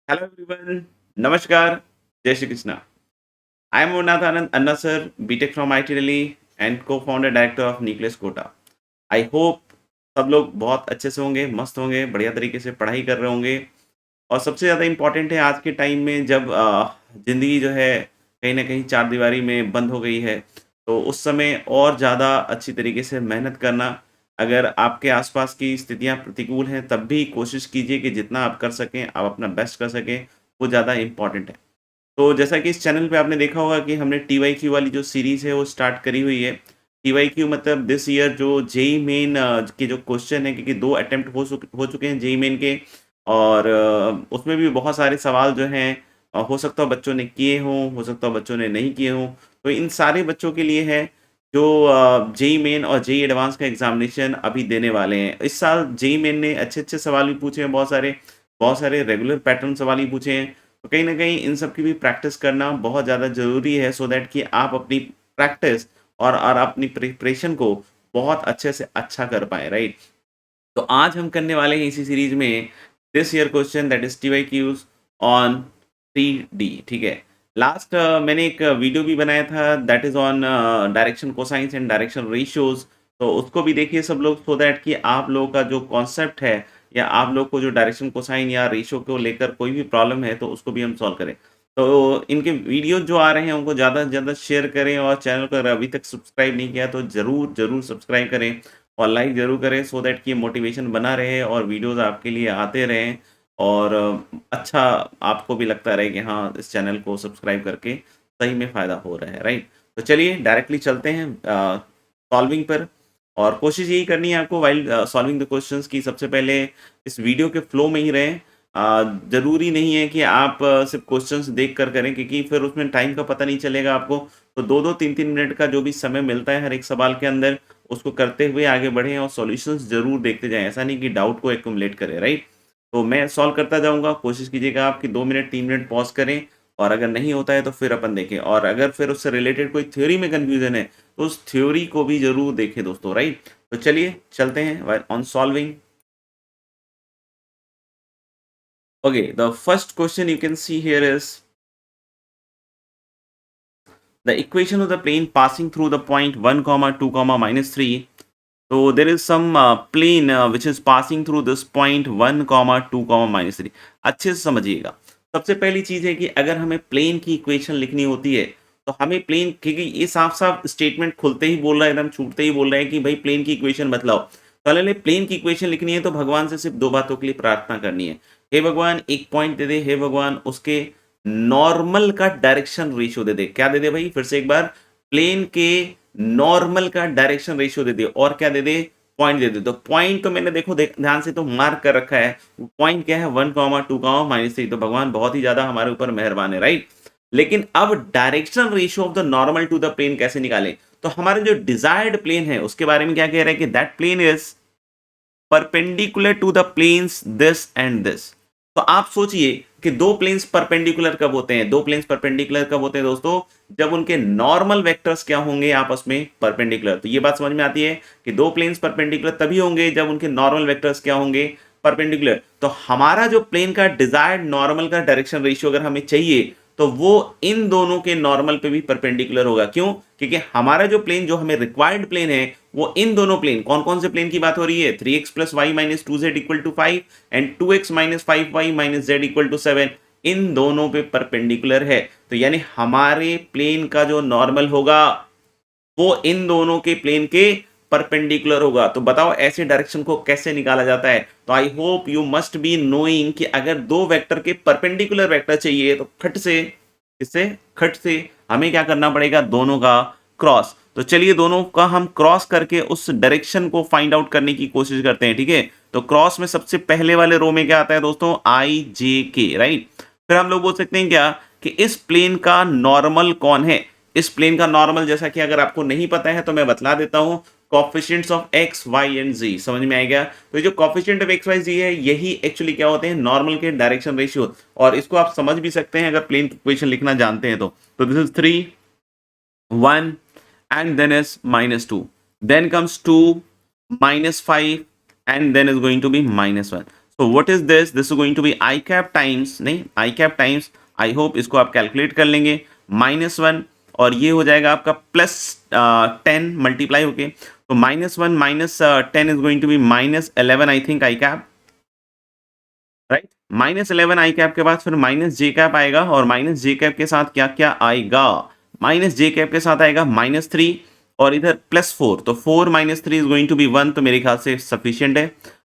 Hello everyone. Namaskar. Jai Shri Krishna. I am Munnath Anand Anna sir, BTech from IT Delhi and co-founder director of Nucleus Kota. I hope सब लोग बहुत अच्छे से होंगे, मस्त होंगे, बढ़िया तरीके से पढ़ाई कर रहे होंगे और सबसे ज़्यादा इम्पोर्टेंट है आज के टाइम में जब ज़िंदगी जो है कहीं न कहीं चारदीवारी में बंद हो गई है, तो उस समय और ज़्यादा अच्छी तरीके से मेहनत करना। अगर आपके आसपास की स्थितियाँ प्रतिकूल हैं, तब भी कोशिश कीजिए कि जितना आप कर सकें, आप अपना बेस्ट कर सकें, वो ज़्यादा इम्पोर्टेंट है। तो जैसा कि इस चैनल पे आपने देखा होगा कि हमने टीवाईक्यू वाली जो सीरीज़ है, वो स्टार्ट करी हुई है। टीवाईक्यू मतलब दिस ईयर जो जेईई मेन के जो क्वेश्चन है क्योंकि 2 अटेम्प्ट हो चुके हैं जेईई मेन के और उसमें भी बहुत सारे सवाल जो हैं हो सकता है बच्चों ने किए हों, हो सकता है बच्चों ने नहीं किए हों। तो इन सारे बच्चों के लिए है जो जेईई मेन और जेईई एडवांस का एग्ज़ामिनेशन अभी देने वाले हैं। इस साल जेईई मेन ने अच्छे-अच्छे सवाल भी पूछे हैं बहुत सारे रेगुलर पैटर्न सवाल भी पूछे हैं। तो कहीं न कहीं इन सब की भी प्रैक्टिस करना बहुत ज़्यादा ज़रूरी है सो दैट कि आप अपनी प्रैक्टिस और अपनी प्रिपरेशन को बहुत अच्छे से अच्छा कर पाएँ, राइट? तो आज हम करने वाले हैं इसी सीरीज़ में this year question that is TYQs on 3D ठीक है। लास्ट मैंने एक वीडियो भी बनाया था that is on direction cosines and direction ratios तो उसको भी देखिए सब लोग सो दैट कि आप लोगों का जो कॉन्सेप्ट है या आप लोग को जो डायरेक्शन कोसाइन या रेशियो को लेकर कोई भी प्रॉब्लम है तो उसको भी हम सॉल्व करें। तो इनके वीडियो जो आ रहे हैं उनको ज़्यादा से ज़्यादा शेयर करें और चैनल को अगर अभी तक सब्सक्राइब नहीं किया तो ज़रूर सब्सक्राइब करें और लाइक ज़रूर करें सो दैट कि मोटिवेशन बना रहे और वीडियोज़ आपके लिए आते रहें और अच्छा आपको भी लगता रहे कि हाँ, इस चैनल को सब्सक्राइब करके सही में फ़ायदा हो रहा है, राइट? तो चलिए डायरेक्टली चलते हैं सॉल्विंग पर और कोशिश यही करनी है आपको व्हाइल सॉल्विंग द क्वेश्चंस कि सबसे पहले इस वीडियो के फ्लो में ही रहें। ज़रूरी नहीं है कि आप सिर्फ़ क्वेश्चंस देख कर करें क्योंकि फिर उसमें टाइम का पता नहीं चलेगा आपको। तो 2-2 3-3 मिनट का जो भी समय मिलता है हर एक सवाल के अंदर उसको करते हुए आगे बढ़ें और सॉल्यूशंस ज़रूर देखते जाएँ। ऐसा नहीं कि डाउट को एक्युमुलेट करें, राइट? तो मैं सॉल्व करता जाऊँगा, कोशिश कीजिएगा आप कि 2 मिनट, 3 मिनट पॉज़ करें और अगर नहीं होता है तो फिर अपन देखें और अगर फिर उससे रिलेटेड कोई थ्योरी में कन्फ्यूज़न है, तो उस थ्योरी को भी ज़रूर देखें दोस्तों, राइट? तो चलिए चलते हैं on solving. Okay, the first question you can see here is the equation of the plane passing through the point 1 comma 2 comma minus 3. So there is some plane which is passing through this point 1 comma 2 comma minus 3. अच्छे से समझिएगा। सबसे पहली चीज़ है कि अगर हमें plane की इक्वेशन लिखनी होती है, तो हमें प्लेन क्योंकि ये साफ-साफ स्टेटमेंट खुलते ही बोल रहा है, एकदम छूटते ही बोल रहा है कि भाई प्लेन की इक्वेशन बतलाओ। पहले प्लेन की इक्वेशन लिखनी है तो भगवान से सिर्फ 2 बातों के लिए प्रार्थना करनी है। हे भगवान एक पॉइंट दे दे, हे भगवान उसके नॉर्मल का डायरेक्शन रेशियो दे दे। क्या दे दे भाई? फिर से एक बार प्लेन के नॉर्मल का डायरेक्शन रेशियो दे दे और क्या दे दे? पॉइंट दे दे। तो पॉइंट तो मैंने देखो ध्यान से तो मार्क कर रखा है। पॉइंट क्या है? 1, 2, -3 तो भगवान बहुत ही ज़्यादा हमारे ऊपर मेहरबान है, राइट? लेकिन अब direction ratio of the normal to the plane कैसे निकालें? तो हमारे जो डिजायर्ड प्लेन है उसके बारे में क्या कह रहा है कि that plane is perpendicular to the planes this and this. तो आप सोचिए कि दो प्लेन्स परपेंडिकुलर कब होते हैं? दो प्लेन्स परपेंडिकुलर कब होते हैं दोस्तों? जब उनके नॉर्मल वेक्टर्स क्या होंगे आपस में परपेंडिकुलर। तो ये बात समझ में आती है कि दो प्लेन्स परपेंडिकुलर तभी होंगे जब उनके नॉर्मल वेक्टर्स क्या होंगे? परपेंडिकुलर। तो हमारा जो प्लेन का डिजायर्ड नॉर्मल का डायरेक्शन रेशियो अगर हमें चाहिए तो वो इन दोनों के नॉर्मल पे भी परपेंडिकुलर होगा। क्यों? क्योंकि हमारा जो प्लेन जो हमें रिक्वायर्ड प्लेन है वो इन दोनों प्लेन कौन-कौन से प्लेन की बात हो रही है? 3x + y - 2z = 5 and 2x - 5y - z = 7 इन दोनों पे परपेंडिकुलर है। तो यानी हमारे प्लेन का जो नॉर्मल होगा वो इन दोनों के प्लेन के परपेंडिकुलर होगा। तो बताओ ऐसे डायरेक्शन को कैसे निकाला जाता है? तो I hope you must be knowing कि अगर दो वेक्टर के परपेंडिकुलर वेक्टर चाहिए तो खट से हमें क्या करना पड़ेगा? दोनों का क्रॉस। तो चलिए दोनों का हम क्रॉस करके उस डायरेक्शन को फाइंड आउट करने की कोशिश करते हैं, ठीक है? तो क्रॉस में सबसे पहले वाले रो में क्या आता है दोस्तों? आई जे के, राइट? फिर हम लोग बोल सकते हैं क्या कि इस प्लेन का नॉर्मल कौन है? इस प्लेन का नॉर्मल जैसा कि अगर आपको नहीं पता है तो मैं बतला देता हूं coefficients of x y and z. समझ में आएगा? तो ये जो coefficient of x y z है यही एक्चुअली क्या होते हैं? नॉर्मल के डायरेक्शन रेशियो। और इसको आप समझ भी सकते हैं अगर प्लेन की इक्वेशन लिखना जानते हैं तो this is 3 1 and then is -2, then comes 2 -5 and then is going to be -1. तो what is this? This is going to be I cap times, नहीं I cap times, I hope इसको आप calculate कर लेंगे, -1 और ये हो जाएगा आपका +10 मल्टीप्लाई होके, तो -1 -10 is going to be -11 I think I cap, right. -11 I cap के बाद फिर -j कैप आएगा, और -j कैप के साथ क्या क्या आएगा? -j कैप के साथ आएगा -3 और इधर +4, तो 4 -3 इज गोइंग टू बी 1, तो मेरे ख्याल से सफिशिएंट है।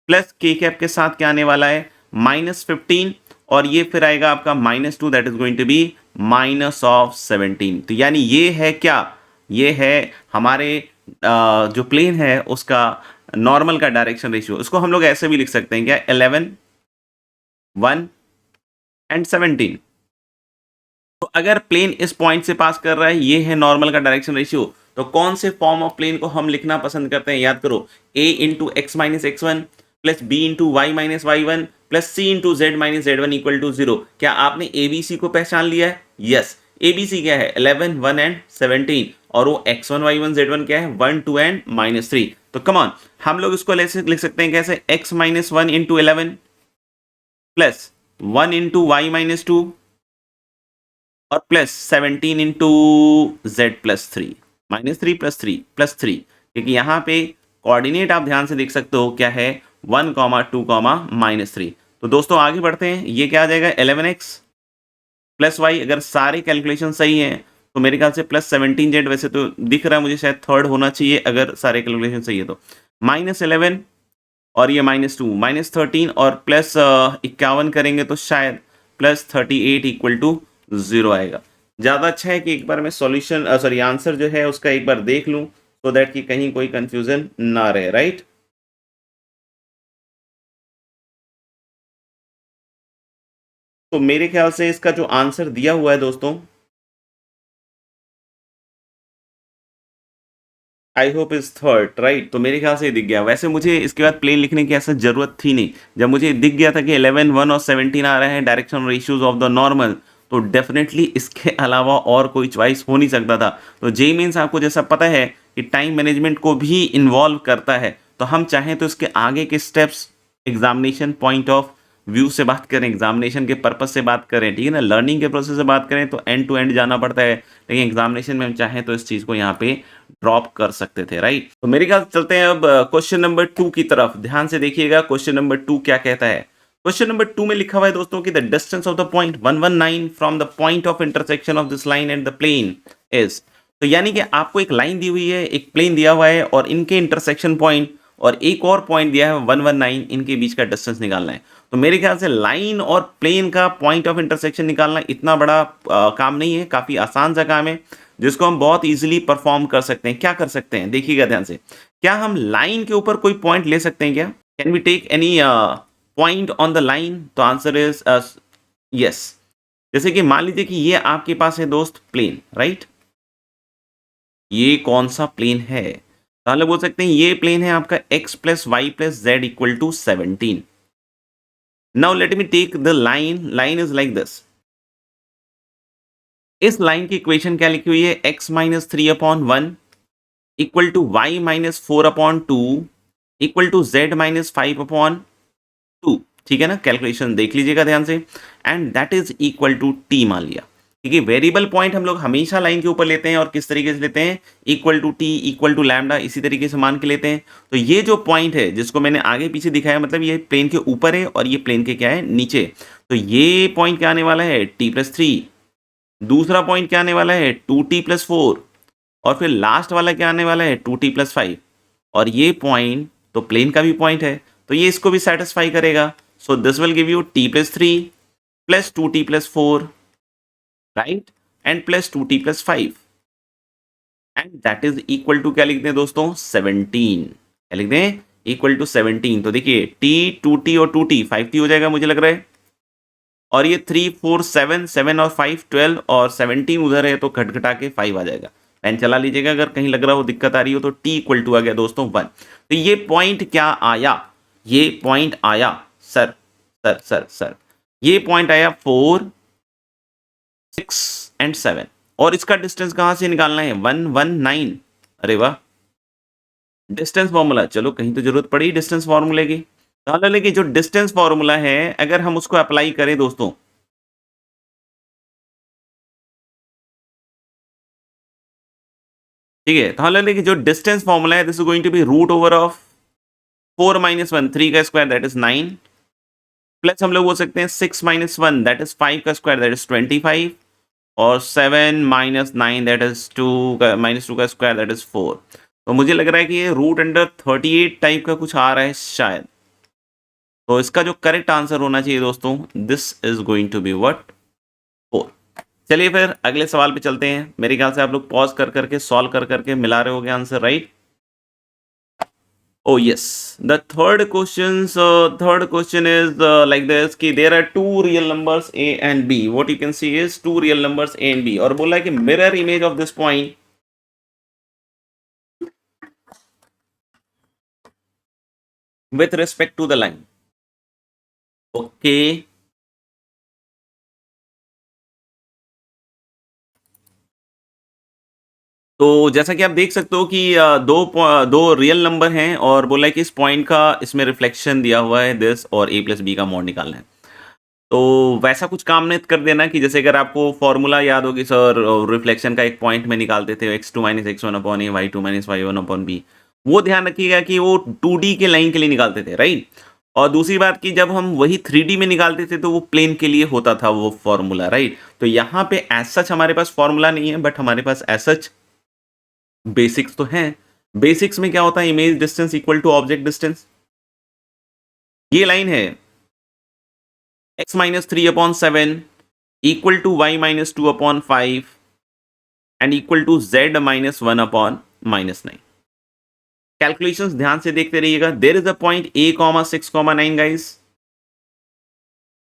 प्लस k कैप के साथ क्या आने वाला है? -15 और ये फिर आएगा आपका -2, that is going to be -17। तो यानी ये है क्या? ये है हमारे जो प्लेन है उसका नॉर्मल का डायरेक्शन रेशियो। इसको हम लोग ऐसे भी लिख सकते हैं क्या? 11, 1 एंड 17। तो अगर प्लेन इस पॉइंट से पास कर रहा है, ये है नॉर्मल का डायरेक्शन रेशियो, तो कौन से फॉर्म ऑफ प्लेन को हम लिखना पसंद करते हैं? याद करो, a into x minus x one plus b into y minus y one plus c into z minus z one equal to 0। क्या आपने एबीसी को पहचान लिया है? यस। एबीसी क्या है? 11, 1 एंड 17, और वो x1 y1 z1 क्या है? 1, 2 एंड -3। तो कम ऑन, हम लोग इसको लिख सकते हैं कैसे? x minus 1 into 11 plus 1 into y minus 2 और plus 17 into z plus 3, -3 plus 3 plus 3, क्योंकि यहाँ पे कोऑर्डिनेट आप ध्यान से देख सकते हो क्या है? 1, 2, -3। तो दोस्तों आगे बढ़ते हैं, ये क्या आ जाएगा? 11x प्लस वाई, अगर सारे कैलकुलेशन सही हैं तो मेरे ख्याल से +17z, वैसे तो दिख रहा है मुझे शायद थर्ड होना चाहिए अगर सारे कैलकुलेशन सही है तो, -11 और ये -2, -13 और प्लस 51 करेंगे तो शायद +38 इक्वल टू 0 आएगा। ज़्यादा अच्छा है कि एक बार मैं सॉल्यूशन सॉरी आंसर जो है उसका एक बार देख लूँ, सो दैट कि कहीं कोई कंफ्यूजन ना रहे, राइट। तो मेरे ख्याल से इसका जो आंसर दिया हुआ है दोस्तों, I hope is third, right. तो मेरे ख्याल से ये दिख गया। वैसे मुझे इसके बाद प्लेन लिखने की ऐसा जरूरत थी नहीं, जब मुझे दिख गया था कि 11, 1 और 17 आ रहे हैं direction ratios of the normal, तो डेफिनेटली इसके अलावा और कोई चॉइस हो नहीं सकता था। तो जेई मीन्स आपको जैसा पता है कि टाइम मैनेजमेंट को भी इन्वॉल्व करता है, तो हम चाहें तो इसके आगे के steps examination point of view से बात करें, एग्जामिनेशन के पर्पज से बात करें, ठीक है ना, लर्निंग के प्रोसेस से बात करें तो एंड टू एंड जाना पड़ता है, लेकिन एग्जामिनेशन में हम चाहें तो इस चीज़ को यहाँ पे ड्रॉप कर सकते थे, राइट। तो मेरे ख्याल से चलते हैं अब क्वेश्चन नंबर 2 की तरफ। ध्यान से देखिएगा क्वेश्चन नंबर 2 क्या कहता है। क्वेश्चन नंबर 2 में लिखा हुआ है दोस्तों कि the distance of the point 119 from the point of intersection of this line and the plane is. तो यानी कि आपको एक लाइन दी हुई है, एक प्लेन दिया हुआ है और इनके इंटरसेक्शन पॉइंट और एक और पॉइंट दिया है 119, इनके बीच का डिस्टेंस निकालना है। तो मेरे ख्याल से लाइन और प्लेन का पॉइंट ऑफ इंटरसेक्शन निकालना इतना बड़ा काम नहीं है, काफ़ी आसान सा काम है जिसको हम बहुत इजीली परफॉर्म कर सकते हैं। क्या कर सकते हैं देखिएगा ध्यान से, क्या हम लाइन के ऊपर कोई पॉइंट ले सकते हैं क्या? Can we take any point on the line? तो आंसर इज यस। जैसे कि मान लीजिए कि ये आपके पास है दोस्त प्लेन, राइट। ये कौन सा प्लेन है? तो हम लोग बोल सकते हैं ये प्लेन है आपका x plus y plus z equal to 17। Now let me take the line, line is like this. इस लाइन की इक्वेशन क्या लिखी हुई है? x minus 3/1 equal to y minus 4/2 equal to z minus 5/2। ठीक है ना, कैलकुलेशन देख लीजिएगा ध्यान से, and that is equal to t मान लिया, क्योंकि वेरिएबल पॉइंट हम लोग हमेशा लाइन के ऊपर लेते हैं और किस तरीके से लेते हैं? Equal to t equal to lambda, इसी तरीके से मान के लेते हैं। तो ये जो पॉइंट है जिसको मैंने आगे पीछे दिखाया, मतलब ये प्लेन के ऊपर है और ये प्लेन के क्या है? नीचे। तो ये पॉइंट क्या आने वाला है? t+3। दूसरा पॉइंट क्या आने वाला है? 2t+4। और फिर लास्ट वाला क्या आने वाला है? 2t+5। और ये पॉइंट तो प्लेन का भी पॉइंट है, तो ये इसको भी सेटिस्फाई करेगा। So this will give you t+3 plus 2t+4, right, and plus 2t+5, and that is equal to क्या लिखते हैं दोस्तों? 17। क्या लिखते हैं? Equal to 17। तो देखिए t, 2t और 2t 5t हो जाएगा मुझे लग रहा है, और ये 3, 4, 7, 7 और 5 12 और 17 उधर है तो घटघटा के 5 आ जाएगा। पेन चला लीजिएगा अगर कहीं लग रहा हो दिक्कत आ रही हो तो। t इक्वल टू आ गया दोस्तों 1। तो ये पॉइंट क्या आया? ये पॉइंट आया सर सर सर सर ये पॉइंट आया 4, 6 एंड 7, और इसका डिस्टेंस कहां से निकालना है? 119। अरे वाह, डिस्टेंस फॉर्मूला, चलो कहीं तो जरूरत पड़ी डिस्टेंस फॉर्मूले की। मान लो कि जो डिस्टेंस फॉर्मूला है अगर हम उसको अप्लाई करें दोस्तों, ठीक है, तो मान लो कि जो डिस्टेंस फॉर्मूला है this is going to be root over of 4 - 1, 3 का स्क्वायर दैट इज 9, प्लस हम लोग बोल सकते हैं 6 - 1 दैट इज 5 का स्क्वायर दैट इज 25, और 7 - 9 दैट इज 2 का -2 का स्क्वायर दैट इज 4। तो मुझे लग रहा है कि ये रूट अंडर 38 टाइप का कुछ आ रहा है शायद। तो इसका जो करेक्ट आंसर होना चाहिए दोस्तों, this is going to be what, 4। चलिए फिर अगले सवाल पे चलते हैं। मेरे ख्याल से आप लोग पॉज कर करके सॉल्व कर करके मिला रहे होगे answer, right? Oh yes, the third question is like this कि there are two real numbers a and b. What you can see is two real numbers a and b, और बोला है कि mirror image of this point with respect to the line. Okay. तो जैसा कि आप देख सकते हो कि दो रियल नंबर हैं और बोला है कि इस पॉइंट का इसमें रिफ्लेक्शन दिया हुआ है दिस, और a प्लस बी का मॉड निकालना है। तो वैसा कुछ काम नहीं कर देना कि जैसे अगर आपको फॉर्मूला याद होगी सर, रिफ्लेक्शन का एक पॉइंट में निकालते थे x2 - x1 अपॉन ए, y2 - y1 अपॉन बी, वो ध्यान रखिएगा कि वो 2D के लाइन के लिए निकालते थे, राइट? और दूसरी बात कि जब हम वही 3D में निकालते थे तो वो प्लेन के लिए होता था वो फॉर्मूला, राइट? तो यहाँ पे एज सच हमारे पास फॉर्मूला नहीं है, बट हमारे पास एज सच बेसिक्स तो हैं। बेसिक्स में क्या होता है, image distance equal to object distance. ये लाइन है x - 3/7 equal to y - 2/5 and equal to z - 1/-9। Calculations ध्यान से देखते रहिएगा। There is a point a, 6, 9 guys,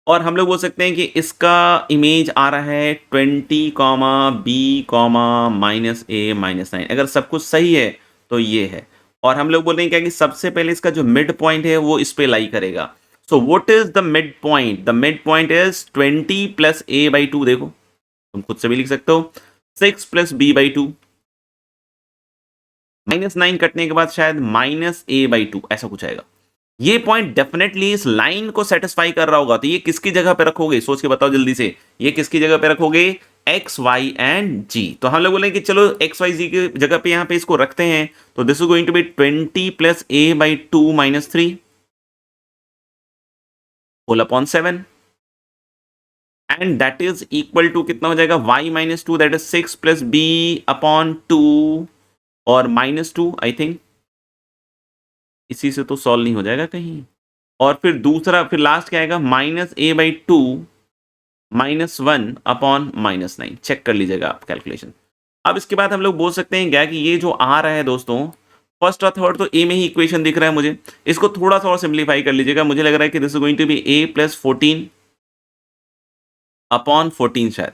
और हम लोग बोल सकते हैं कि इसका इमेज आ रहा है 20, b, -a - 9। अगर सब कुछ सही है तो ये है, और हम लोग बोल रहे हैं क्या कि सबसे पहले इसका जो मिड पॉइंट है वो इस पे लाई करेगा। So what is the mid point? The mid point is 20 plus a/2। देखो तुम खुद से भी लिख सकते हो, 6 प्लस b/2, -9 कटने के बाद शायद -a/2, ऐसा कुछ आएगा। ये पॉइंट डेफिनेटली इस लाइन को सेटिस्फाई कर रहा होगा। तो ये किसकी जगह पे रखोगे, सोच के बताओ जल्दी से, ये किसकी जगह पे रखोगे? एक्स, वाई एंड जी। तो हम लोग बोलेंगे कि चलो एक्स वाई जी की जगह पे यहाँ पे इसको रखते हैं। तो this is going to be 20 plus a/2 -3 whole upon 7, and that is equal to कितना हो जाएगा, y - 2 that is 6 plus b/2 और -2। आई थिंक इसी से तो सॉल्व नहीं हो जाएगा कहीं। और फिर दूसरा, फिर लास्ट क्या आएगा, -a/2 -1/-9। चेक कर लीजिएगा आप कैलकुलेशन। अब इसके बाद हम लोग बोल सकते हैं क्या कि ये जो आ रहा है दोस्तों, फर्स्ट और थर्ड तो ए में ही इक्वेशन दिख रहा है मुझे, इसको थोड़ा सा और सिंप्लीफाई कर लीजिएगा। मुझे लग रहा है कि this is going to be a plus 14/14 शायद,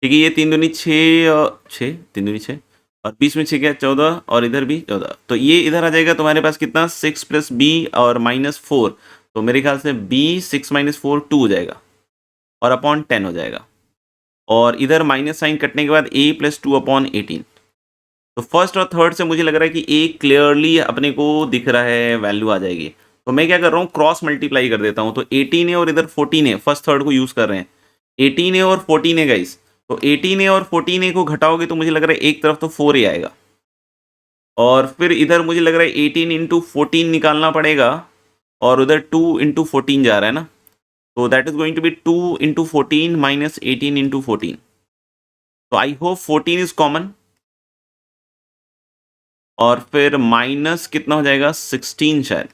ठीक है। ये 3 दूनी 6, 6 3 दूनी 6, और बीच में 6 क्या, 14, और इधर भी 14। तो ये इधर आ जाएगा तुम्हारे पास कितना, 6 प्लस बी और -4। तो मेरे ख्याल से b 6 - 4 2 हो जाएगा, और अपॉन 10 हो जाएगा, और इधर माइनस साइन कटने के बाद a प्लस 2/18। तो फर्स्ट और थर्ड से मुझे लग रहा है कि a क्लियरली अपने को दिख रहा है, वैल्यू आ जाएगी। तो मैं क्या कर रहा हूँ, क्रॉस मल्टीप्लाई कर देता हूँ। तो 18 है और इधर 14 है, फर्स्ट थर्ड को यूज कर रहे हैं। 18 है और 14 है गाइस, तो 18 है और 14 को घटाओगे तो मुझे लग रहा है एक तरफ तो 4 ही आएगा, और फिर इधर मुझे लग रहा है 18 इंटू 14 निकालना पड़ेगा, और उधर 2 इंटू 14 जा रहा है ना, तो that is going to be 2 into 14 minus 18 into 14। तो आई होप 14 इज कॉमन, और फिर माइनस कितना हो जाएगा, 16 शायद।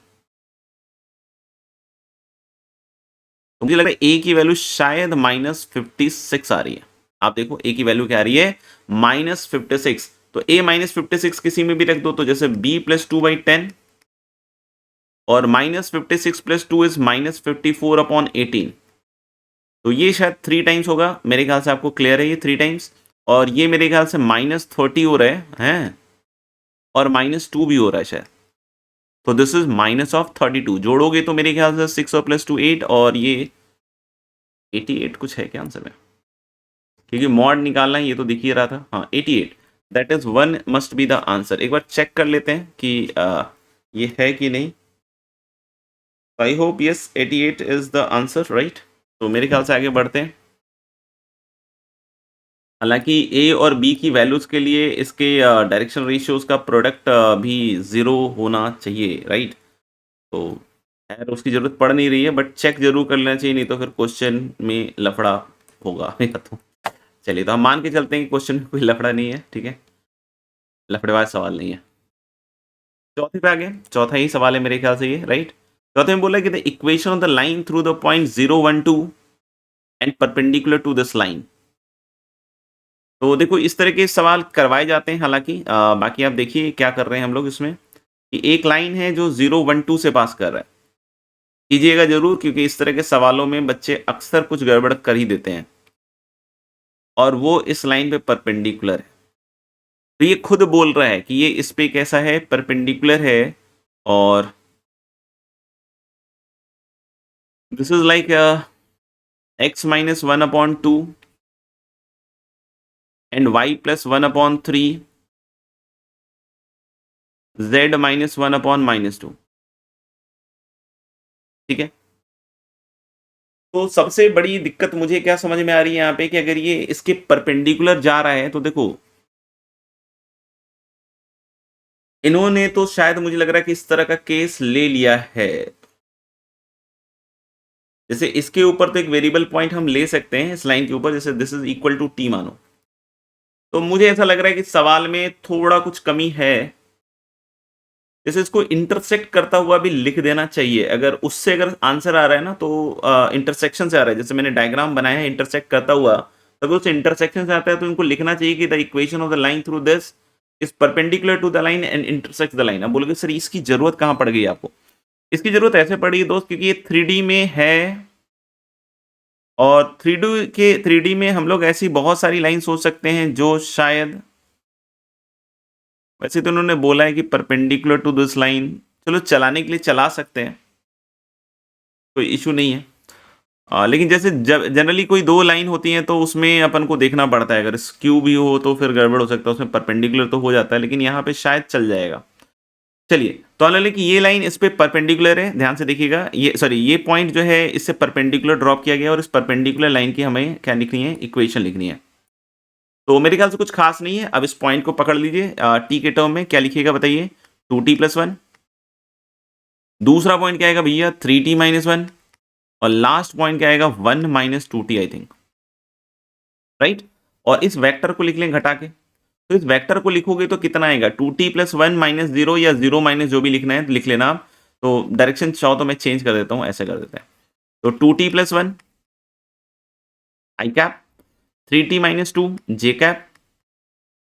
तो मुझे लग रहा है ए की वैल्यू शायद -56 आ रही है। आप देखो ए की वैल्यू क्या आ रही है, -56। तो a -56 किसी में भी रख दो, तो जैसे b प्लस 2/10, और -56 प्लस 2 इज -54/18। तो ये शायद 3 टाइम्स होगा, मेरे ख्याल से आपको क्लियर है ये 3 टाइम्स। और ये मेरे ख्याल से -30 हो रहा है, और -2 भी हो रहा है शायद। तो दिस इज -32। जोड़ोगे तो मेरे ख्याल से 6 और प्लस 2 8, और ये 88 कुछ है क्या आंसर में, क्योंकि मॉड निकालना है, ये तो दिख ही रहा था। हाँ 88, that is 1 must be the answer. एक बार चेक कर लेते हैं कि ये है कि नहीं। I hope yes 88 is the answer, right. तो मेरे ख्याल से आगे बढ़ते हैं। हालांकि ए और बी की वैल्यूज के लिए इसके डायरेक्शन रेशियोज का प्रोडक्ट भी ज़ीरो होना चाहिए, राइट। तो खैर उसकी ज़रूरत पड़ नहीं रही है, बट चेक जरूर कर लेना चाहिए, नहीं तो फिर क्वेश्चन में लफड़ा होगा या तो। चलिए, तो हम मान के चलते हैं कि क्वेश्चन में कोई लफड़ा नहीं है, ठीक है, लफड़ेवाज सवाल नहीं है। चौथे पे आ गए, चौथा ही सवाल है मेरे ख्याल से ये, राइट। चौथे में बोला कि the equation of the line through the point 012 and perpendicular to this line. तो देखो इस तरह के सवाल करवाए जाते हैं, हालांकि बाकी आप देखिए क्या कर रहे हैं हम लोग इसमें, कि एक लाइन है जो 012 से पास कर रहा है। कीजिएगा जरूर, क्योंकि इस तरह के सवालों में बच्चे अक्सर कुछ गड़बड़ कर ही देते हैं, और वो इस लाइन पे परपेंडिकुलर है। तो ये खुद बोल रहा है कि ये इस पे कैसा है, परपेंडिकुलर है, और this is like x minus 1/2 and y plus 1/3, z minus 1/-2, ठीक है। तो सबसे बड़ी दिक्कत मुझे क्या समझ में आ रही है यहाँ पे, कि अगर ये इसके परपेंडिकुलर जा रहा है, तो देखो इन्होंने तो शायद मुझे लग रहा है कि इस तरह का केस ले लिया है। जैसे इसके ऊपर तो एक वेरिएबल पॉइंट हम ले सकते हैं इस लाइन के ऊपर, जैसे this is equal to t मानो। तो मुझे ऐसा लग रहा है कि सवाल में थोड़ा कुछ कमी है, जैसे इसको इंटरसेक्ट करता हुआ भी लिख देना चाहिए। अगर उससे अगर आंसर आ रहा है ना, तो इंटरसेक्शन से आ रहा है, जैसे मैंने डायग्राम बनाया है इंटरसेक्ट करता हुआ, तो अगर उसे इंटरसेक्शन से आता है तो इनको लिखना चाहिए कि the equation of the line through this is perpendicular to the line and intersect the line. अब बोलोगे सर इसकी जरूरत कहाँ पड़ गई आपको? इसकी जरूरत ऐसे पड़ी है दोस्त, क्योंकि ये 3D में है, और 3D में हम लोग ऐसी बहुत सारी लाइन सोच सकते हैं जो शायद, वैसे तो उन्होंने बोला है कि परपेंडिकुलर टू दिस लाइन, चलो चलाने के लिए चला सकते हैं, कोई इशू नहीं है। लेकिन जैसे जनरली कोई दो लाइन होती है तो उसमें अपन को देखना पड़ता है, अगर स्क्यू भी हो तो फिर गड़बड़ हो सकता है, उसमें परपेंडिकुलर तो हो जाता है, लेकिन यहाँ पे शायद चल जाएगा। चलिए, तो मान लें कि ये लाइन इस पे परपेंडिकुलर है, ध्यान से देखिएगा, ये सॉरी ये पॉइंट जो है इससे परपेंडिकुलर ड्रॉप किया गया, और इस परपेंडिकुलर लाइन की हमें क्या लिखनी है, इक्वेशन लिखनी है। तो मेरे ख्याल से कुछ खास नहीं है। अब इस पॉइंट को पकड़ लीजिए, टी के टर्म में क्या लिखिएगा बताइए, 2t+1। दूसरा पॉइंट क्या आएगा भैया, 3t-1, और लास्ट पॉइंट क्या आएगा, 1 - 2t, आई थिंक, राइट। और इस वेक्टर को लिख लें घटा के, तो इस वेक्टर को लिखोगे तो कितना आएगा, 2t+1 - 0, या 0 माइनस जो भी लिखना है तो लिख लेना आप। तो डायरेक्शन चाहो तो मैं चेंज कर देता हूं, ऐसे कर देते हैं। तो 2t+1 आई कैप, 3t-2 जे कैप,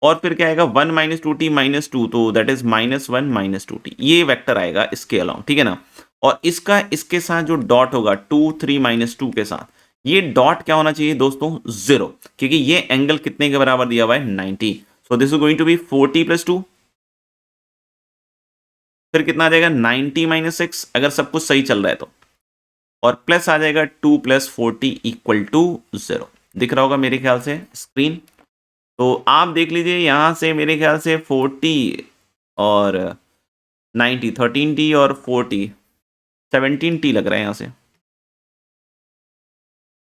और फिर क्या आएगा, 1 - 2t-2, तो दैट इज -1 - 2t, ये वेक्टर आएगा इसके अलाउंग, ठीक है ना। और इसका इसके साथ जो डॉट होगा 2 3 - 2 के साथ, ये डॉट क्या होना चाहिए दोस्तों, 0, क्योंकि ये एंगल कितने के बराबर दिया हुआ है, 90। So this is going to be 4t+2, फिर कितना आ जाएगा, 90 - 6, अगर सब कुछ सही चल रहा है तो, और प्लस आ जाएगा 2 + 40 = 0। दिख रहा होगा मेरे ख्याल से स्क्रीन। तो आप देख लीजिए यहाँ से, मेरे ख्याल से 40 और 90, 13t और 40, 17t लग रहा है यहाँ से,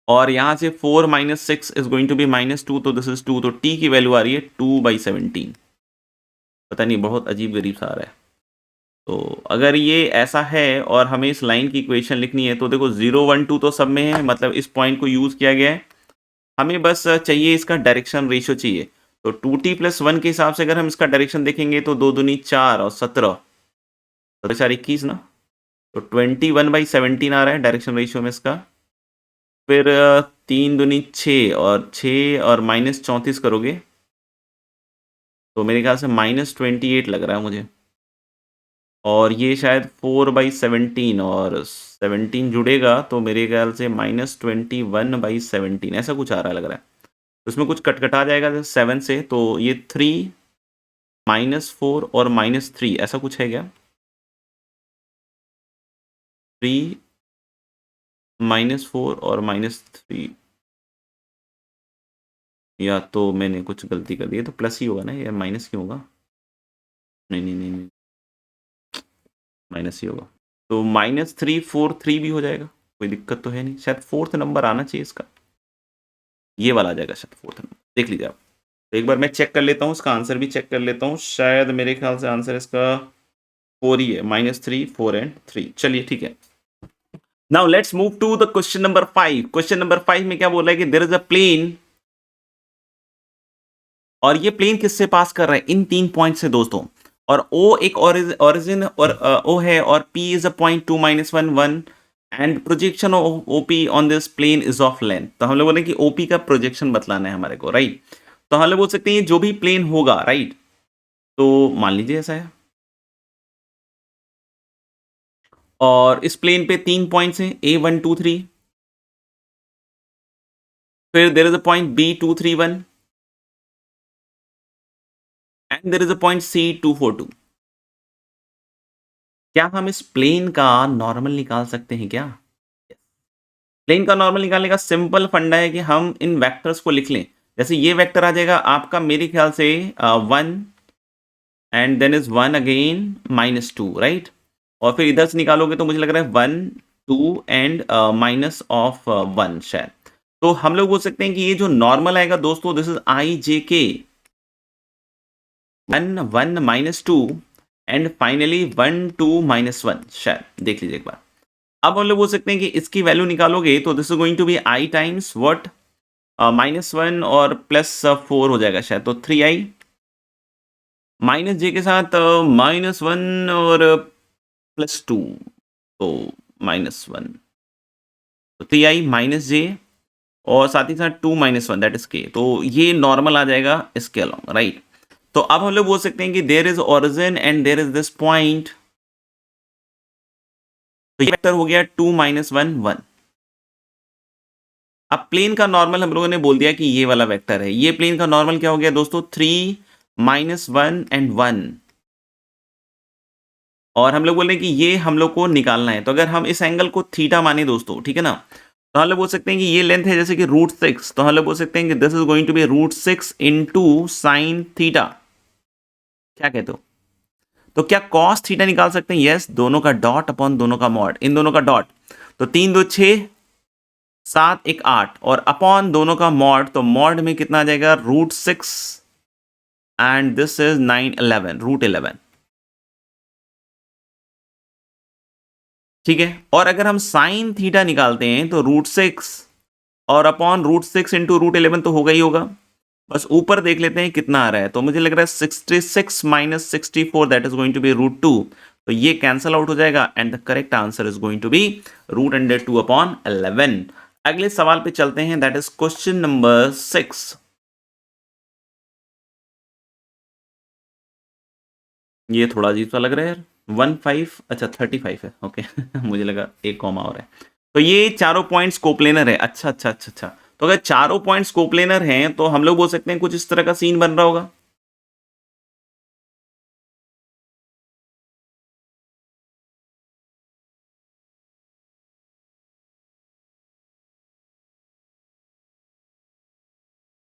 और यहाँ से 4 - 6 इज गोइंग टू बी -2, तो दिस इज 2, तो t की वैल्यू आ रही है 2/17। पता नहीं, बहुत अजीब गरीब सा आ रहा है। तो अगर ये ऐसा है और हमें इस लाइन की इक्वेशन लिखनी है, तो देखो 0 1 2 तो सब में है, मतलब इस पॉइंट को यूज किया गया है। हमें बस चाहिए इसका डायरेक्शन रेशियो चाहिए। तो 2t+1 के हिसाब से अगर हम इसका डायरेक्शन देखेंगे तो 2 दूनी 4 और 17, 17 4 21 ना, तो 21/17 आ रहा है डायरेक्शन रेशियो में इसका। फिर 3 दूनी 6, और 6 और -34 करोगे तो मेरे ख्याल से -28 लग रहा है मुझे, और ये शायद 4/17, और 17 जुड़ेगा तो मेरे ख्याल से -21/17 ऐसा कुछ आ रहा लग रहा है। तो उसमें कुछ कटकटा जाएगा 7 से, तो ये 3 -4 और -3 ऐसा कुछ है क्या, 3 -4 और -3, या तो मैंने कुछ गलती कर दी है, तो प्लस ही होगा ना, या माइनस क्यों होगा, नहीं नहीं नहीं नहीं, माइनस ही होगा। तो -343 भी हो जाएगा, कोई दिक्कत तो है नहीं। शायद 4th नंबर आना चाहिए इसका, ये वाला आ जाएगा शायद 4th नंबर, देख लीजिए आप। तो एक बार मैं चेक कर लेता हूँ, इसका आंसर भी चेक कर लेता हूँ। शायद मेरे ख्याल से आंसर इसका 4 ही है, -3, 4 एंड 3। चलिए ठीक है। Now let's move to the question number 5। Question number 5 में क्या बोला है कि देयर इज अ प्लेन, और ये प्लेन किससे पास कर रहा है, इन 3 पॉइंट से दोस्तों। और ओ एक ओरिजिन और ओ है, और P is a point 2 -1 1, and projection of OP on this plane is of length. तो हम लोग बोले कि ओपी का प्रोजेक्शन बतलाना है हमारे को, राइट। तो हम लोग बोल सकते हैं जो भी प्लेन होगा, राइट, तो मान लीजिए ऐसा है, और इस प्लेन पे 3 पॉइंट्स हैं, A1 2 3, फिर there is a point B2 3 1, and there is a point C2 4 2। क्या हम इस प्लेन का नॉर्मल निकाल सकते हैं क्या? प्लेन का नॉर्मल निकालने का सिंपल फंडा है कि हम इन वेक्टर्स को लिख लें। जैसे ये वेक्टर आ जाएगा आपका मेरे ख्याल से 1, and then is 1 again -2, right. और फिर इधर से निकालोगे तो मुझे लग रहा है 1 2 एंड माइनस ऑफ 1 शायद। तो हम लोग बोल सकते हैं कि ये जो नॉर्मल आएगा दोस्तों, this is IJK 1 1 -2 and finally 1 2 -1, शायद देख लीजिए एक बार। अब हम लोग बोल सकते हैं कि इसकी वैल्यू निकालोगे तो this is going to be I times what, -1 और +4 हो जाएगा शायद, तो 3I -J के साथ -1 और +2, तो -1, तो 3I -J और साथ ही साथ 2 -1 दैट इज K। तो ये नॉर्मल आ जाएगा इसके अलॉन्ग, राइट। तो अब हम लोग बोल सकते हैं कि there is origin and there is this point, तो ये वेक्टर हो गया 2 -1 1। अब प्लेन का नॉर्मल हम लोगों ने बोल दिया कि ये वाला वेक्टर है। ये प्लेन का नॉर्मल क्या हो गया दोस्तों, 3 -1 एंड 1। और हम लोग बोल रहे हैं कि ये हम लोग को निकालना है। तो अगर हम इस एंगल को थीटा माने दोस्तों, ठीक है ना, तो हम लोग बोल सकते हैं कि ये लेंथ है जैसे कि √6, तो हम लोग बोल सकते हैं कि this is going to be √6 into sine theta. क्या कहते हो? तो क्या कॉस थीटा निकाल सकते हैं? यस, दोनों का डॉट अपॉन दोनों का मॉड, इन दोनों का डॉट, तो 3 2 6 7 1 8, और अपॉन दोनों का मॉड, तो मॉड में कितना आ जाएगा, √6 एंड दिस इज 9 11, √11। ठीक है। और अगर हम साइन थीटा निकालते हैं तो √6 और अपॉन √6 इंटू √11 तो होगा ही होगा। बस ऊपर देख लेते हैं कितना आ रहा है, तो मुझे लग रहा है 66 - 64 that is going to be √2। तो ये कैंसल आउट हो जाएगा and the correct answer is going to be √2/11। अगले सवाल पे चलते हैं, दैट इज क्वेश्चन नंबर 6। ये थोड़ा अजीब सा लग रहा है यार, 15, अच्छा 35 है, ओके मुझे लगा एक कॉमा और है। तो ये चारों पॉइंट्स कोप्लेनर है, अच्छा अच्छा अच्छा अच्छा। तो अगर चारों पॉइंट्स कोप्लेनर हैं तो हम लोग बोल सकते हैं कुछ इस तरह का सीन बन रहा होगा।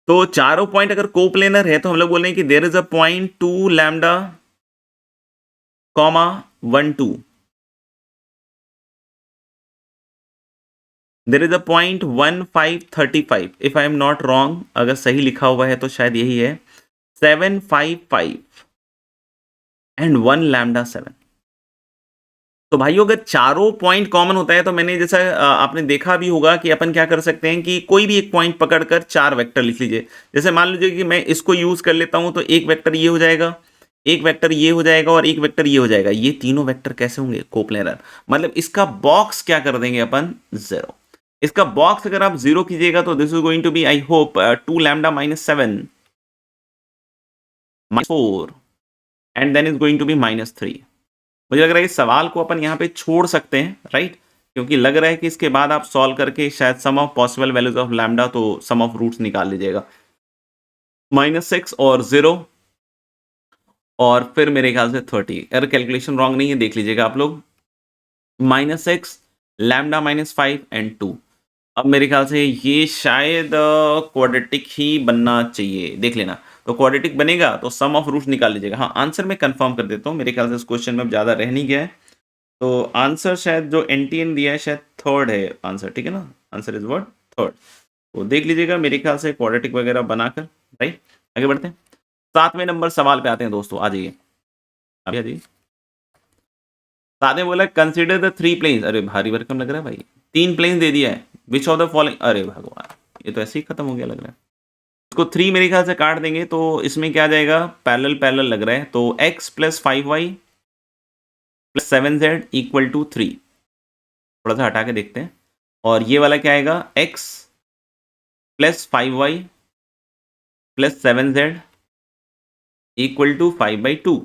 तो चारों पॉइंट अगर कोप्लेनर है तो हम लोग बोल रहे हैं कि there is a point 2 lambda comma 1 2, there is a point 1 5 35, if I am not wrong, अगर सही लिखा हुआ है तो शायद यही है, 7 5 5 एंड 1 लैम्डा 7। तो भाइयों अगर चारों पॉइंट कॉमन होता है तो मैंने जैसा आपने देखा भी होगा कि अपन क्या कर सकते हैं कि कोई भी एक पॉइंट पकड़कर 4 वेक्टर लिख लीजिए। जैसे मान लीजिए कि मैं इसको यूज कर लेता हूं, तो एक वेक्टर ये हो जाएगा, एक वेक्टर ये हो जाएगा और एक वेक्टर ये हो जाएगा। ये तीनों वेक्टर कैसे होंगे, कोप्लेनर। मतलब इसका बॉक्स क्या कर देंगे अपन, 0। इसका बॉक्स अगर आप 0 कीजिएगा तो this is going to be I hope 2 lambda -7 -4 and then is going to be -3। मुझे लग रहा है इस सवाल को अपन यहाँ पे छोड़ सकते हैं, राइट, क्योंकि लग रहा है कि इसके बाद आप सॉल्व करके शायद sum of possible values of lambda, तो सम ऑफ रूट्स निकाल लीजिएगा, -6 और 0, और फिर मेरे ख्याल से 30। अगर कैलकुलेशन रॉन्ग नहीं है देख लीजिएगा आप लोग, -6 लैम्डा -5 एंड 2। अब मेरे ख्याल से ये शायद क्वाड्रेटिक ही बनना चाहिए, देख लेना। तो क्वाड्रेटिक बनेगा तो सम ऑफ रूट्स निकाल लीजिएगा। हाँ, आंसर मैं कंफर्म कर देता हूँ, मेरे ख्याल से इस क्वेश्चन में अब ज़्यादा रह नहीं गया है। तो आंसर शायद जो एनटीएन दिया है शायद थर्ड है आंसर, ठीक है ना? Answer is what? थर्ड। तो देख लीजिएगा मेरे ख्याल से क्वाड्रेटिक वगैरह बनाकर, राइट? आगे बढ़ते हैं। 7वें नंबर सवाल पे आते हैं दोस्तों, आ जाइए, अभी आ जाइए। 7वें बोला कंसीडर द 3 प्लेन्स। अरे भारी भरकम लग रहा है भाई, 3 प्लेन्स दे दिया है। विच ऑफ द फॉलोइंग, अरे भगवान, ये तो ऐसे ही खत्म हो गया लग रहा है। इसको 3 मेरे ख्याल से काट देंगे तो इसमें क्या आ जाएगा, पैरेलल पैरेलल लग रहा है। तो x plus 5y plus 7z equal to 3। थोड़ा सा हटा के देखते हैं। और ये वाला क्या आएगा, x plus 5y plus 7z equal to 5/2।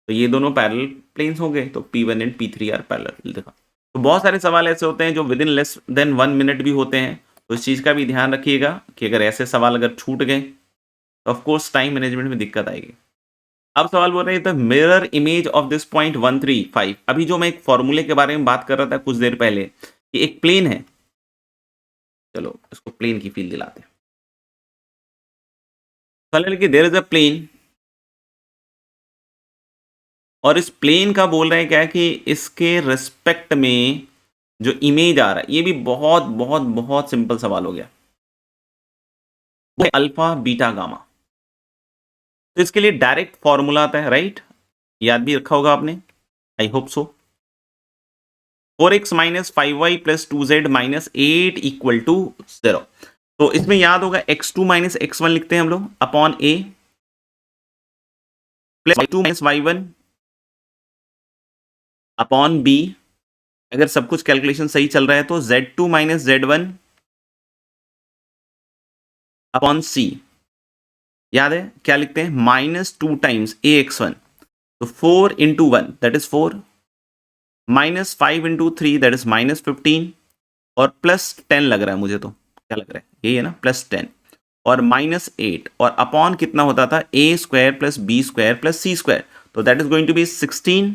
तो ये दोनों पैरेलल प्लेन्स हो गए, तो P1 and P3 are parallel. देखा, तो बहुत सारे सवाल ऐसे होते हैं जो with in less than 1 minute भी होते हैं, तो इस चीज़ का भी ध्यान रखिएगा कि अगर ऐसे सवाल अगर छूट गए तो ऑफकोर्स टाइम मैनेजमेंट में दिक्कत आएगी। अब सवाल बोल रहे हैं the mirror image of this point 135। अभी जो मैं एक फॉर्मूले के बारे में बात कर रहा था कुछ देर पहले कि एक प्लेन है, चलो इसको प्लेन की फील दिलाते हैं। देयर इज अ प्लेन, और इस प्लेन का बोल रहे हैं क्या कि इसके रिस्पेक्ट में जो इमेज आ रहा है, ये भी बहुत बहुत बहुत सिंपल सवाल हो गया, वो अल्फा बीटा गामा। तो इसके लिए डायरेक्ट फॉर्मूला आता है, राइट? याद भी रखा होगा आपने, I hope so. 4x minus 5y plus 2z minus 8 equal to 0। तो इसमें याद होगा x2 माइनस x1 लिखते हैं हम लोग upon a plus y2 minus y1 upon b। अगर सब कुछ कैलकुलेशन सही चल रहा है तो z2 minus z1 upon c। याद है क्या लिखते हैं, माइनस 2 टाइम्स ax1, तो 4 into 1 that is 4, minus 5 into 3 that is minus 15, और प्लस 10 लग रहा है मुझे, तो क्या लग रहा है, यही है ना, प्लस 10, और माइनस 8, और अपॉन कितना होता था, a square plus b square plus c square. तो that is going to be 16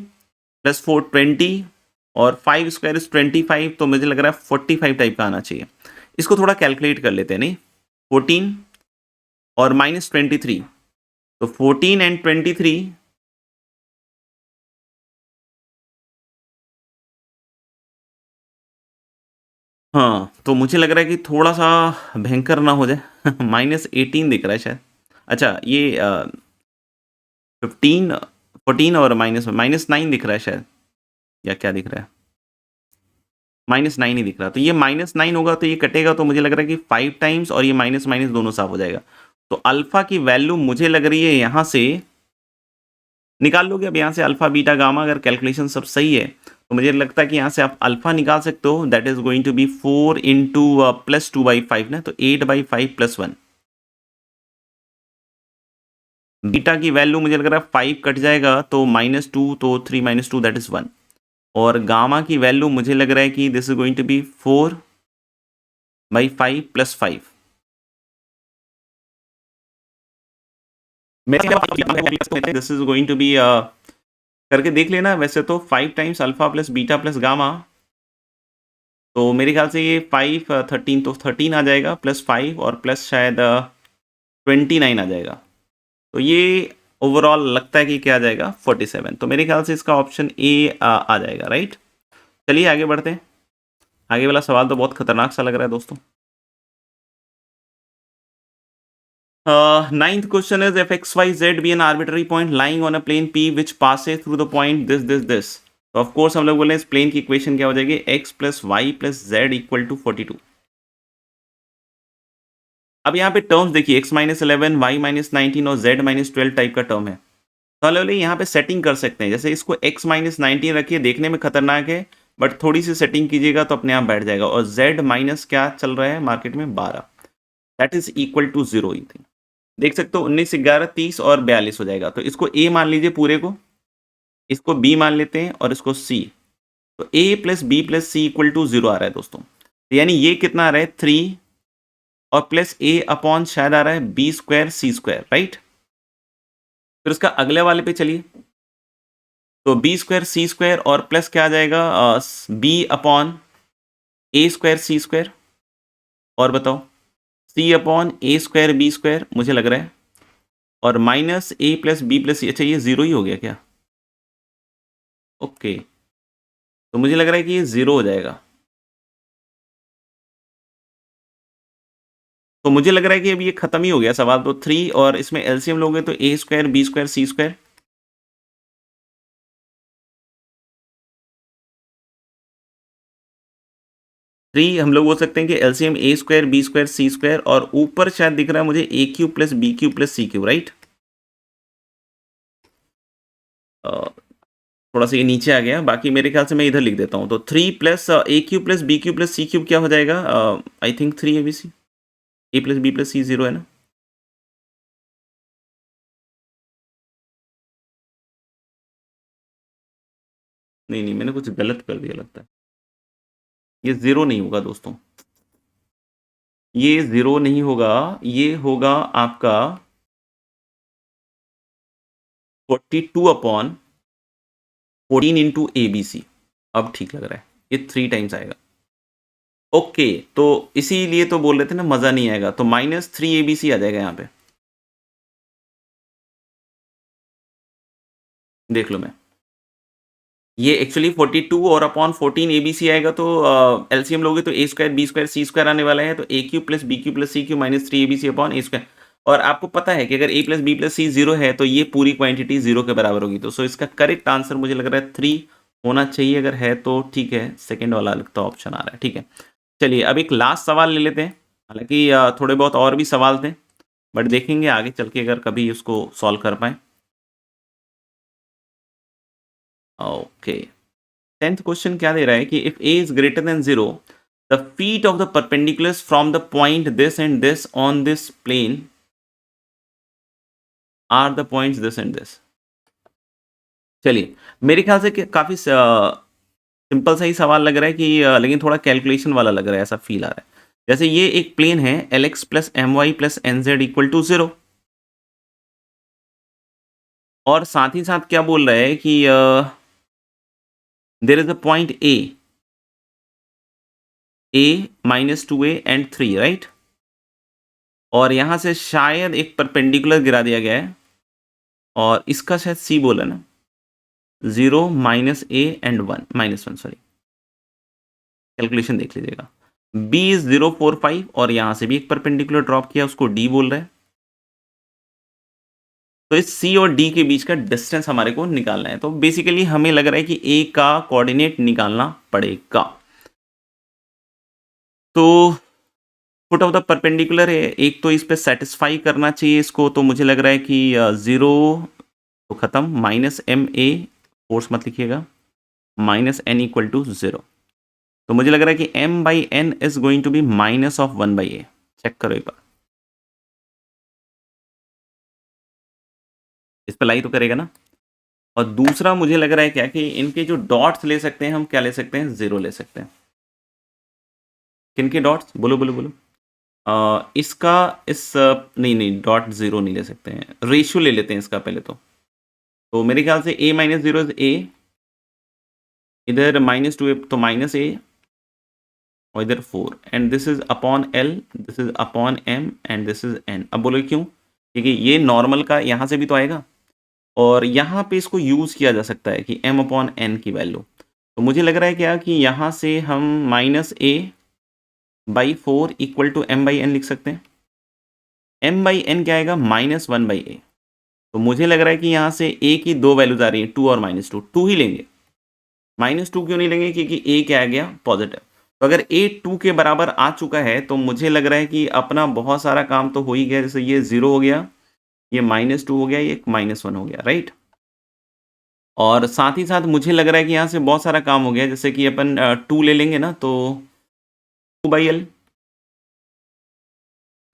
plus 4 20, और 5 स्क्वायर इज 25, तो मुझे लग रहा है 45 टाइप का आना चाहिए। इसको थोड़ा कैलकुलेट कर लेते हैं, नहीं 14 और माइनस 23, तो 14 एंड 23, हाँ तो मुझे लग रहा है कि थोड़ा सा भयंकर ना हो जाए माइनस 18 दिख रहा है शायद। अच्छा ये 15 14 और माइनस माइनस 9 दिख रहा है शायद, या क्या दिख रहा है, माइनस 9 ही दिख रहा है। तो ये माइनस 9 होगा तो ये कटेगा, तो मुझे लग रहा है कि 5 टाइम्स और ये माइनस माइनस दोनों साफ हो जाएगा। तो अल्फा की वैल्यू मुझे लग रही है यहाँ से निकाल लोगे। अब यहाँ से अल्फा बीटा गामा अगर कैलकुलेशन सब सही है तो मुझे लगता है कि यहाँ से आप अल्फा निकाल सकते हो, that is going to be 4 into plus 2/5 ना, तो 8/5 प्लस 1। बीटा की वैल्यू मुझे लग रहा है 5 कट जाएगा तो -2, तो 3 माइनस 2 दैट इज 1। और गामा की वैल्यू मुझे लग रहा है कि this is going to be 4/5 plus 5। This is going to be करके देख लेना। वैसे तो 5 times alpha plus beta plus gamma, तो मेरे ख्याल से ये 5 13, तो 13 आ जाएगा प्लस 5 और प्लस शायद 29 आ जाएगा। तो ये ओवरऑल लगता है कि क्या आ जाएगा 47। तो मेरे ख्याल से इसका ऑप्शन ए आ जाएगा, राइट? चलिए आगे बढ़ते हैं। आगे वाला सवाल तो बहुत खतरनाक सा लग रहा है दोस्तों। Ninth question is if x, y, z be an arbitrary point lying on a plane P which passes through the point this. तो ऑफ कोर्स हम लोग बोले इस प्लेन की इक्वेशन क्या हो जाएगी, x plus y plus z equal to 42। अब यहाँ पे टर्म्स देखिए, x माइनस 11, वाई माइनस 19 और z माइनस 12 टाइप का टर्म है। तो हम लोग यहाँ पे सेटिंग कर सकते हैं, जैसे इसको x माइनस 19 रखिए, देखने में खतरनाक है बट थोड़ी सी सेटिंग कीजिएगा तो अपने आप बैठ जाएगा। और z माइनस क्या चल रहा है मार्केट में 12, दैट इज इक्वल टू 0। देख सकते हो 19 11 30 और 42 हो जाएगा। तो इसको a मान लीजिए पूरे को, इसको b मान लेते हैं और इसको c। तो a plus b plus c equal to 0 आ रहा है दोस्तों। तो यानी ये कितना आ रहा है 3 और प्लस a अपॉन शायद आ रहा है B square c square, right? फिर उसका अगले वाले पे चलिए, तो बी स्क्वायर सी स्क्वायर और प्लस क्या आ जाएगा B upon a square c square, और बताओ सी upon a square b square मुझे लग रहा है, और माइनस ए प्लस बी प्लस सी। अच्छा ये 0 ही हो गया क्या? ओके तो मुझे लग रहा है कि ये 0 हो जाएगा। तो मुझे लग रहा है कि अब ये खत्म ही हो गया सवाल। तो 3 और इसमें एलसीएम लोगे तो a square b square c square. Three हम लोग बोल सकते हैं कि LCM a square b square c square, और ऊपर शायद दिख रहा है मुझे a cube plus b cube plus c cube, right. थोड़ा सा ये नीचे आ गया, बाकी मेरे ख्याल से मैं इधर लिख देता हूँ। तो 3 plus a cube plus b cube plus c cube क्या हो जाएगा? I think 3 ABC, a plus b plus c 0 है ना। नहीं नहीं, मैंने कुछ गलत कर दिया लगता है। ये 0 नहीं होगा दोस्तों, ये 0 नहीं होगा, ये होगा आपका 42 upon 14 into a b c. अब ठीक लग रहा है, ये 3 टाइम्स आएगा। ओके, तो इसीलिए तो बोल रहे थे ना मजा नहीं आएगा, तो -3 ABC आ जाएगा यहाँ पे। देख लो, मैं ये एक्चुअली 42 और अपॉन 14 ABC आएगा, तो एलसीएम लोगे तो a square b square c square आने वाला है, तो a cube plus b cube plus c cube -3 ABC upon a square. और आपको पता है कि अगर a plus b plus c 0 है तो ये पूरी क्वांटिटी 0 के बराबर होगी। तो सो इसका करेक्ट आंसर मुझे लग रहा है 3 होना चाहिए। अगर है तो ठीक है, सेकेंड वाला लगता ऑप्शन आ रहा है। ठीक है, चलिए अब एक लास्ट सवाल ले लेते हैं। हालांकि थोड़े बहुत और भी सवाल थे, बट देखेंगे आगे चल के अगर कभी उसको सॉल्व कर पाए। ओके, 10th क्वेश्चन क्या दे रहा है कि if a is greater than 0, the feet of the perpendiculars from the point this and this on this plane are the points this and this. चलिए, मेरे ख्याल से काफी सिंपल सा ही सवाल लग रहा है कि लेकिन थोड़ा कैलकुलेशन वाला लग रहा है, ऐसा फील आ रहा है। जैसे ये एक प्लेन है LX plus MY plus NZ equal to 0, और साथ ही साथ क्या बोल रहा है कि there is a point a -2a and 3, right. और यहां से शायद एक परपेंडिकुलर गिरा दिया गया है, और इसका शायद C बोला ना, 0 -a एंड 1 -1, सॉरी, कैलकुलेशन देख लीजिएगा। B इज 045, और यहां से भी एक परपेंडिकुलर ड्रॉप किया, उसको D बोल रहा है। तो इस C और D के बीच का डिस्टेंस हमारे को निकालना है। तो बेसिकली हमें लग रहा है कि A का कोऑर्डिनेट निकालना पड़ेगा। तो फुट ऑफ द परपेंडिकुलर है, एक तो इस पे सेटिस्फाई करना चाहिए इसको, तो मुझे लग रहा है कि 0 तो खत्म, -MA, फोर्स मत लिखिएगा, -N इक्वल टू 0। तो मुझे लग रहा है कि M/N is going to be -1/A। Check करो एक बार, इस पर लाई तो करेगा ना। और दूसरा मुझे लग रहा है क्या कि इनके जो डॉट्स ले सकते हैं हम, क्या ले सकते हैं, 0 ले सकते हैं। किन के डॉट्स, बोलो बोलो बोलो। इसका नहीं नहीं, डॉट 0 नहीं ले सकते हैं, रेशियो ले लेते हैं इसका पहले। तो मेरे ख्याल से A-0 इज A, इधर -2A तो -A, और इधर 4, and this is upon L, this is upon M, and this is N। अब बोलो क्यों? क्योंकि ये नॉर्मल का यहाँ से भी तो आएगा, और यहाँ पे इसको यूज़ किया जा सकता है कि M/N की वैल्यू। तो मुझे लग रहा है क्या कि यहाँ से हम -A/4 इक्वल टू M/N लिख सकते हैं। M/N क्या आएगा, -1/A। तो मुझे लग रहा है कि यहाँ से A की दो वैल्यूज आ रही है, 2 और -2, 2 ही लेंगे। -2 क्यों नहीं लेंगे? क्योंकि A क्या आ गया, पॉजिटिव। तो अगर A 2 के बराबर आ चुका है तो मुझे लग रहा है कि अपना बहुत सारा काम तो हो ही गया। जैसे ये 0 हो गया, ये -2 हो गया, ये -1 हो गया, राइट। और साथ ही साथ मुझे लग रहा है कि यहाँ से बहुत सारा काम हो गया। जैसे कि अपन 2 ले लेंगे ना, तो 2/L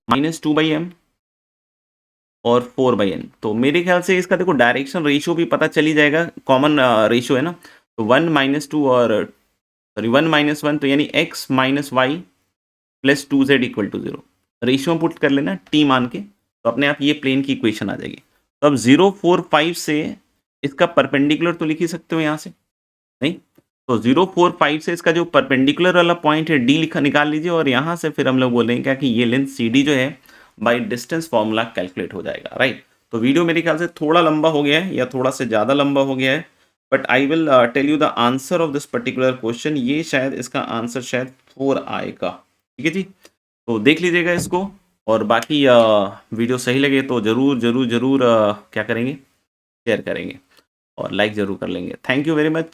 -2/M और 4/N। तो मेरे ख्याल से इसका देखो डायरेक्शन रेशियो भी पता चली जाएगा, कॉमन रेशियो है ना। तो 1 -2 और सॉरी 1 -1, तो यानी x - y plus 2z equal to 0। Ratio put कर लेना t मान के, तो अपने आप ये प्लेन की इक्वेशन आ जाएगी। तो अब 045 से इसका परपेंडिकुलर तो लिख ही सकते हो यहाँ से, नहीं? तो 045 से इसका जो परपेंडिकुलर वाला पॉइंट है D लिखा निकाल लीजिए, और यहाँ से फिर हम लोग बोलेंगे क्या कि ये लेंथ CD जो है बाय डिस्टेंस फॉर्मूला कैलकुलेट हो जाएगा, राइट। तो वीडियो मेरे ख्याल से थोड़ा लंबा हो गया है, या थोड़ा से ज़्यादा लंबा हो गया है, but I will tell you the answer of this particular question. ये शायद इसका आंसर शायद 4 आएगा। ठीक है जी, तो देख लीजिएगा इसको, और बाकी वीडियो सही लगे तो ज़रूर ज़रूर ज़रूर क्या करेंगे, शेयर करेंगे और लाइक ज़रूर कर लेंगे। Thank you very much.